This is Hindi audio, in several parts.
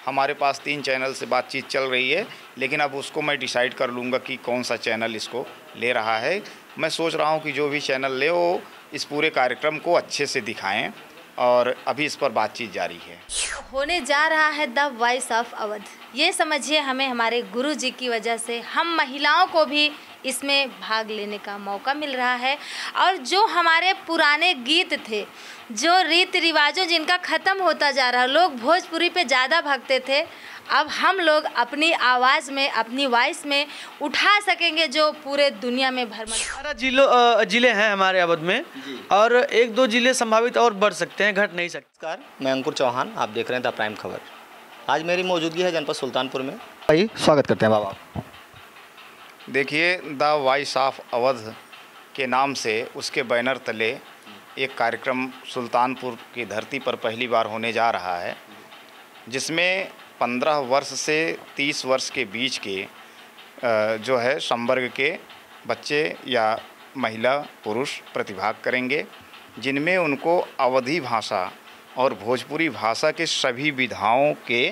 हमारे पास 3 चैनल से बातचीत चल रही है, लेकिन अब उसको मैं डिसाइड कर लूँगा कि कौन सा चैनल इसको ले रहा है। मैं सोच रहा हूँ कि जो भी चैनल ले वो इस पूरे कार्यक्रम को अच्छे से दिखाएं और अभी इस पर बातचीत जारी है। होने जा रहा है द वॉइस ऑफ अवध। ये समझिए हमें हमारे गुरु जी की वजह से हम महिलाओं को भी इसमें भाग लेने का मौका मिल रहा है। और जो हमारे पुराने गीत थे, जो रीति रिवाजों जिनका ख़त्म होता जा रहा, लोग भोजपुरी पे ज़्यादा भागते थे, अब हम लोग अपनी आवाज़ में, अपनी वॉइस में उठा सकेंगे जो पूरे दुनिया में भ्रमण। 18 जिले हैं हमारे अवध में और 1-2 जिले संभावित और बढ़ सकते हैं, घट नहीं सकते। नमस्कार, मैं अंकुर चौहान, आप देख रहे हैं द प्राइम खबर। आज मेरी मौजूदगी है जनपद सुल्तानपुर में। भाई स्वागत करते हैं बाबा। देखिए, द वॉइस ऑफ अवध के नाम से उसके बैनर तले एक कार्यक्रम सुल्तानपुर की धरती पर पहली बार होने जा रहा है, जिसमें 15 वर्ष से 30 वर्ष के बीच के जो है संवर्ग के बच्चे या महिला पुरुष प्रतिभाग करेंगे, जिनमें उनको अवधी भाषा और भोजपुरी भाषा के सभी विधाओं के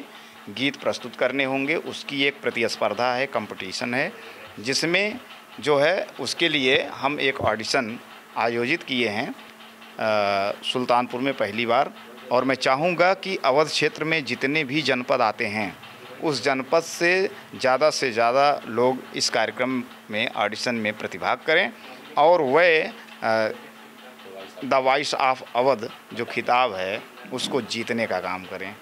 गीत प्रस्तुत करने होंगे। उसकी एक प्रतिस्पर्धा है, कंपटीशन है, जिसमें जो है उसके लिए हम एक ऑडिशन आयोजित किए हैं सुल्तानपुर में पहली बार। और मैं चाहूँगा कि अवध क्षेत्र में जितने भी जनपद आते हैं, उस जनपद से ज़्यादा लोग इस कार्यक्रम में ऑडिशन में प्रतिभाग करें और वह द वॉइस ऑफ अवध जो खिताब है उसको जीतने का काम करें।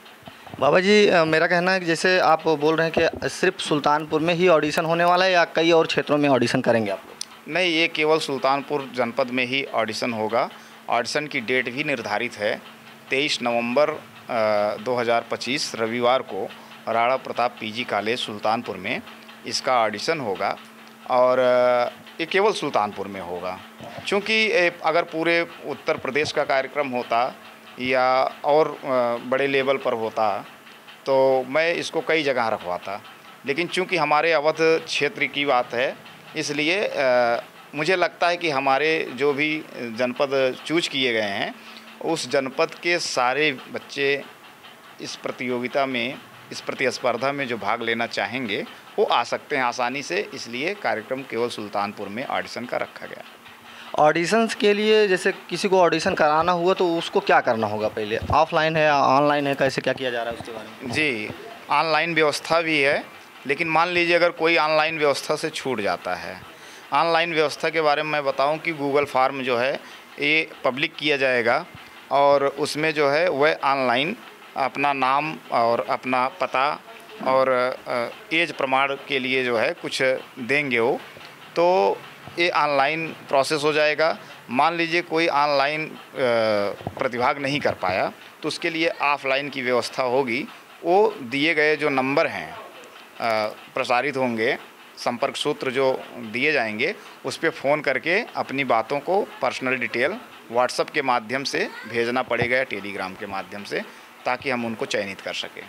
बाबा जी, मेरा कहना है कि जैसे आप बोल रहे हैं कि सिर्फ सुल्तानपुर में ही ऑडिशन होने वाला है या कई और क्षेत्रों में ऑडिशन करेंगे आप लोग? नहीं, ये केवल सुल्तानपुर जनपद में ही ऑडिशन होगा। ऑडिशन की डेट भी निर्धारित है 23 नवंबर 2025 रविवार को राणा प्रताप पीजी कॉलेज सुल्तानपुर में इसका ऑडिशन होगा और ये केवल सुल्तानपुर में होगा। क्योंकि अगर पूरे उत्तर प्रदेश का कार्यक्रम होता या और बड़े लेवल पर होता तो मैं इसको कई जगह रखवाता, लेकिन चूंकि हमारे अवध क्षेत्र की बात है, इसलिए मुझे लगता है कि हमारे जो भी जनपद चूज किए गए हैं उस जनपद के सारे बच्चे इस प्रतियोगिता में, इस प्रतिस्पर्धा में जो भाग लेना चाहेंगे वो आ सकते हैं आसानी से। इसलिए कार्यक्रम केवल सुल्तानपुर में ऑडिशन का रखा गया। ऑडिशंस के लिए जैसे किसी को ऑडिशन कराना हुआ तो उसको क्या करना होगा? पहले ऑफलाइन है या ऑनलाइन है, कैसे क्या किया जा रहा है उसके बारे में? जी, ऑनलाइन व्यवस्था भी है, लेकिन मान लीजिए अगर कोई ऑनलाइन व्यवस्था से छूट जाता है, ऑनलाइन व्यवस्था के बारे में मैं बताऊं कि गूगल फॉर्म जो है ये पब्लिक किया जाएगा और उसमें जो है वह ऑनलाइन अपना नाम और अपना पता और एज प्रमाण के लिए जो है कुछ देंगे वो, तो ये ऑनलाइन प्रोसेस हो जाएगा। मान लीजिए कोई ऑनलाइन प्रतिभाग नहीं कर पाया तो उसके लिए ऑफलाइन की व्यवस्था होगी। वो दिए गए जो नंबर हैं प्रसारित होंगे, संपर्क सूत्र जो दिए जाएंगे उस पर फ़ोन करके अपनी बातों को पर्सनल डिटेल व्हाट्सएप के माध्यम से भेजना पड़ेगा या टेलीग्राम के माध्यम से, ताकि हम उनको चयनित कर सकें।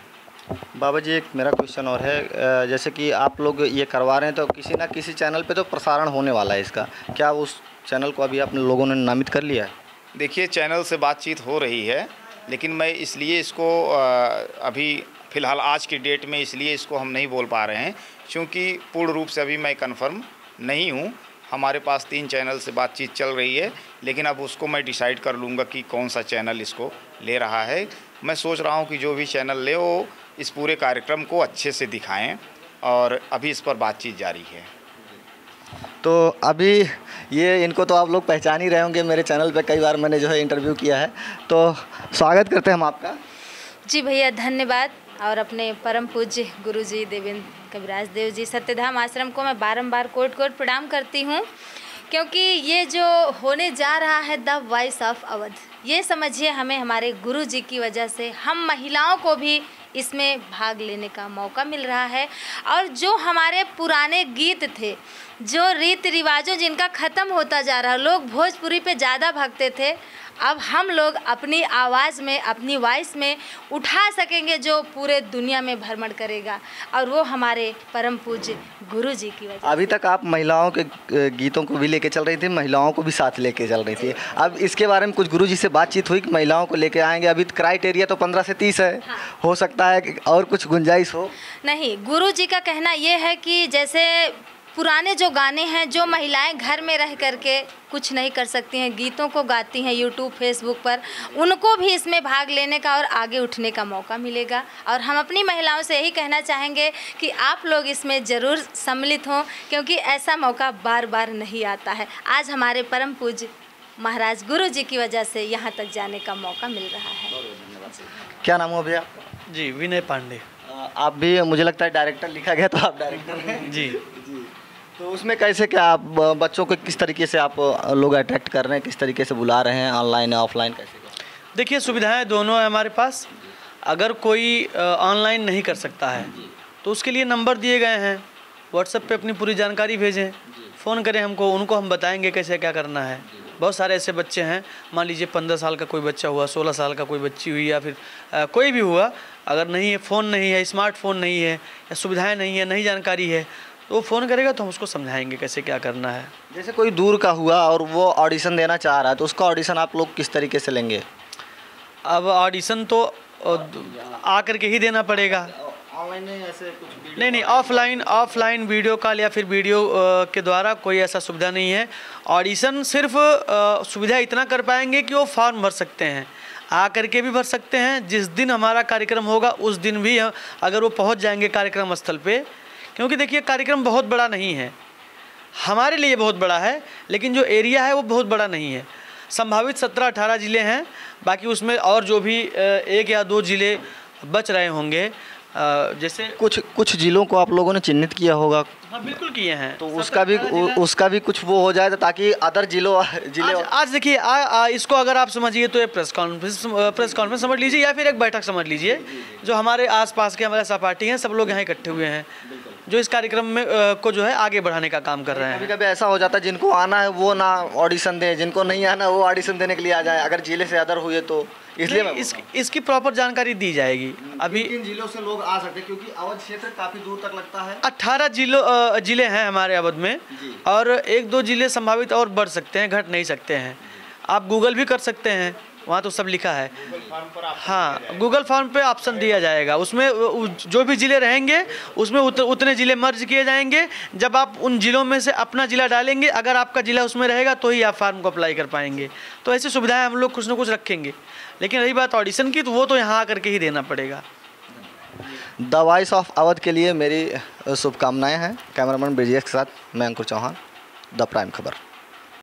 बाबा जी, एक मेरा क्वेश्चन और है, जैसे कि आप लोग ये करवा रहे हैं तो किसी ना किसी चैनल पे तो प्रसारण होने वाला है इसका, क्या उस चैनल को अभी आप लोगों ने नामित कर लिया है? देखिए, चैनल से बातचीत हो रही है, लेकिन मैं इसलिए इसको अभी फ़िलहाल आज की डेट में इसलिए इसको हम नहीं बोल पा रहे हैं क्योंकि पूर्ण रूप से अभी मैं कंफर्म नहीं हूँ। हमारे पास 3 चैनल से बातचीत चल रही है, लेकिन अब उसको मैं डिसाइड कर लूँगा कि कौन सा चैनल इसको ले रहा है। मैं सोच रहा हूँ कि जो भी चैनल ले वो इस पूरे कार्यक्रम को अच्छे से दिखाएं और अभी इस पर बातचीत जारी है। तो अभी ये इनको तो आप लोग पहचान ही रहे होंगे, मेरे चैनल पे कई बार मैंने जो है इंटरव्यू किया है, तो स्वागत करते हैं हम आपका। जी भैया, धन्यवाद। और अपने परम पूज्य गुरुजी देवेंद्र कविराज देव जी सत्यधाम आश्रम को मैं बारंबार कोट प्रणाम करती हूँ, क्योंकि ये जो होने जा रहा है द वॉइस ऑफ अवध, ये समझिए हमें हमारे गुरु जी की वजह से हम महिलाओं को भी इसमें भाग लेने का मौका मिल रहा है। और जो हमारे पुराने गीत थे, जो रीति रिवाजों जिनका ख़त्म होता जा रहा, लोग भोजपुरी पे ज़्यादा भागते थे, अब हम लोग अपनी आवाज़ में, अपनी वॉइस में उठा सकेंगे जो पूरे दुनिया में भ्रमण करेगा, और वो हमारे परम पूज्य गुरु जी की वजह। अभी तक आप महिलाओं के गीतों को भी लेके चल रही थी, महिलाओं को भी साथ लेके चल रही थी। अब इसके बारे में कुछ गुरु जी से बातचीत हुई कि महिलाओं को लेके आएंगे? अभी क्राइटेरिया तो 15 से 30 है। हाँ। हो सकता है कि और कुछ गुंजाइश हो। नहीं, गुरु जी का कहना ये है कि जैसे पुराने जो गाने हैं, जो महिलाएं घर में रह करके कुछ नहीं कर सकती हैं, गीतों को गाती हैं यूट्यूब फेसबुक पर, उनको भी इसमें भाग लेने का और आगे उठने का मौका मिलेगा। और हम अपनी महिलाओं से यही कहना चाहेंगे कि आप लोग इसमें ज़रूर सम्मिलित हों, क्योंकि ऐसा मौका बार बार नहीं आता है। आज हमारे परम पूज्य महाराज गुरु जी की वजह से यहाँ तक जाने का मौका मिल रहा है। क्या नाम हो भैया? जी, विनय पांडे। आप भी, मुझे लगता है डायरेक्टर लिखा गया तो आप डायरेक्टर हैं। जी। तो उसमें कैसे क्या आप बच्चों को किस तरीके से आप लोग अट्रैक्ट कर रहे हैं, किस तरीके से बुला रहे हैं, ऑनलाइन या ऑफलाइन, कैसे क्या? देखिए, सुविधाएं दोनों है हमारे पास। अगर कोई ऑनलाइन नहीं कर सकता है तो उसके लिए नंबर दिए गए हैं, व्हाट्सएप पे अपनी पूरी जानकारी भेजें, फ़ोन करें हमको, उनको हम बताएंगे कैसे क्या करना है। बहुत सारे ऐसे बच्चे हैं, मान लीजिए 15 साल का कोई बच्चा हुआ, 16 साल का कोई बच्ची हुई, या फिर कोई भी हुआ, अगर नहीं है, फ़ोन नहीं है, स्मार्टफोन नहीं है, या सुविधाएँ नहीं है, नहीं जानकारी है, तो वो फ़ोन करेगा तो हम उसको समझाएंगे कैसे क्या करना है। जैसे कोई दूर का हुआ और वो ऑडिशन देना चाह रहा है, तो उसका ऑडिशन आप लोग किस तरीके से लेंगे? अब ऑडिशन तो आ करके ही देना पड़ेगा। ऑनलाइन ऐसे कुछ? नहीं, ऑफलाइन वीडियो कॉल या फिर वीडियो के द्वारा कोई ऐसा सुविधा नहीं है। ऑडिशन सिर्फ सुविधा इतना कर पाएंगे कि वो फॉर्म भर सकते हैं, आ करके भी भर सकते हैं। जिस दिन हमारा कार्यक्रम होगा उस दिन भी अगर वो पहुंच जाएंगे कार्यक्रम स्थल पे, क्योंकि देखिए कार्यक्रम बहुत बड़ा नहीं है, हमारे लिए बहुत बड़ा है, लेकिन जो एरिया है वो बहुत बड़ा नहीं है। संभावित 17-18 ज़िले हैं, बाकी उसमें और जो भी 1 या 2 ज़िले बच रहे होंगे। जैसे कुछ जिलों को आप लोगों ने चिन्हित किया होगा। हाँ, बिल्कुल किए हैं। तो उसका भी कुछ वो हो जाए ताकि अदर जिले आज देखिए, इसको अगर आप समझिए तो ये प्रेस कॉन्फ्रेंस समझ लीजिए, या फिर एक बैठक समझ लीजिए। जो हमारे आसपास के हमारे सहपाठी हैं, सब लोग यहाँ इकट्ठे हुए हैं, जो इस कार्यक्रम में को जो है आगे बढ़ाने का काम कर रहे हैं। कभी कभी ऐसा हो जाता है जिनको आना है वो ना ऑडिशन दें, जिनको नहीं आना वो ऑडिशन देने के लिए आ जाए, अगर जिले से अदर हुए तो। इसलिए इसकी प्रॉपर जानकारी दी जाएगी। अभी किन जिलों से लोग आ सकते हैं, क्योंकि अवध क्षेत्र काफ़ी दूर तक लगता है। 18 जिले हैं हमारे अवध में, और 1-2 जिले संभावित और बढ़ सकते हैं, घट नहीं सकते हैं। आप गूगल भी कर सकते हैं, वहाँ तो सब लिखा है। हाँ, गूगल फॉर्म पे ऑप्शन दिया जाएगा, उसमें जो भी ज़िले रहेंगे उसमें उतने ज़िले मर्ज किए जाएंगे। जब आप उन ज़िलों में से अपना ज़िला डालेंगे, अगर आपका ज़िला उसमें रहेगा तो ही आप फार्म को अप्लाई कर पाएंगे। तो ऐसी सुविधाएं हम लोग कुछ ना कुछ रखेंगे। लेकिन रही बात ऑडिशन की, तो वो तो यहाँ आकर के ही देना पड़ेगा। द वॉइस ऑफ अवध के लिए मेरी शुभकामनाएँ हैं। कैमरामैन ब्रिजेश के साथ मैं अंकुर चौहान, द प्राइम खबर।